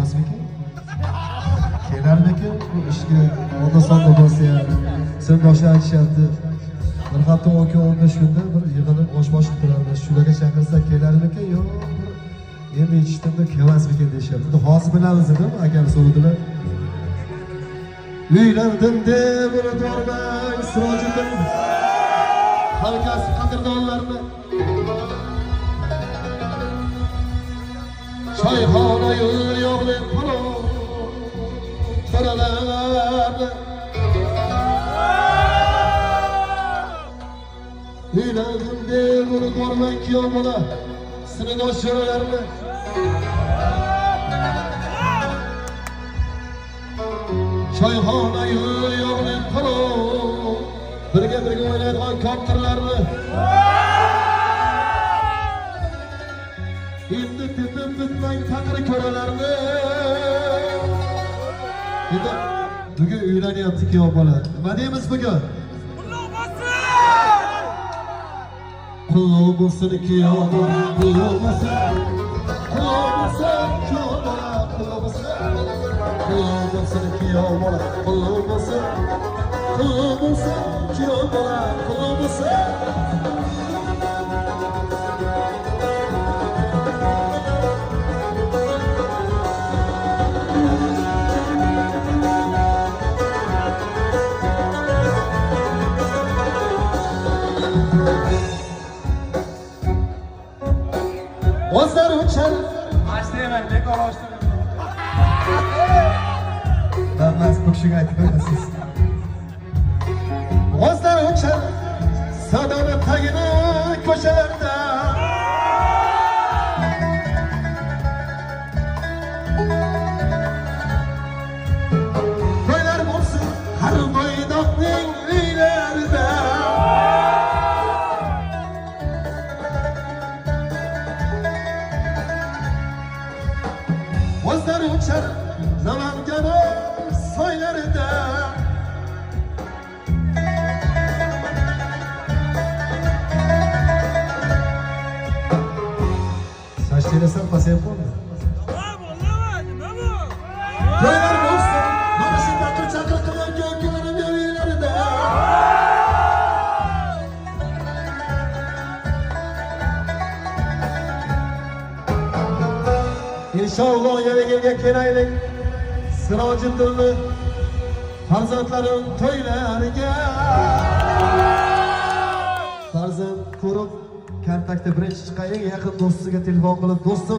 emasmiki? Kelarmiki bu ishga onda-sonda bo'lsa ham sindoshlar aytishyapti. Bir hafta 10-15 kunda bir yig'ilib osh-mosh qilib turamiz. Shularga chaqirsak kelarmiki yo endi yetishtimda kelmasmiki deyishyapti. Hozir bilamiz edi, akam so'radilar. Uylandim deb unutmang Sirojiddin. Hamkasb qadrdonlarni choyxona yo'l yo'qlik qilib so'ralardi. Uylandim deb unutmang kuyov bola sinfdoshlarni. Choyxona yo'l yo'qlik qilib birga o'ynaydigan kaptirlarni. Endi tepib bitmang faqri ko'ralarni. Endi bugun uylanyapti kuyov bola. Nima deymiz bugun? Qulluq bo'lsin kuyov bola, qulluq bo'lsin. Qulluq bo'lsin kuyov bola, qulluq bo'lsin. Qulluq bo'lsin kuyov bola, qulluq bo'lsin. Qulluq bo'lsin kuyov bola, qulluq bo'lsin. O'zlar uchun Ashlayman, bekor ochdim. Damas ko'kshiga aytmaysiz. O'zlar uchun sadoni tagini ko'chalarda to'ylar bo'lsin har bo'ydoqning uylarida. O'zlar uchun Namangani soylarida Saçlarasam pasayıp oldu. Toylar bo'lsin mana shu takir chaqir qilayotgan kunlarim uylarida. İnşallah yeniga kelaylik Sirojiddinni farzandlarim to'ylariga. Farzand ko'rib kontaktda birinchi chiqqan eng yaqin do'stiga telefon qilib, do'stim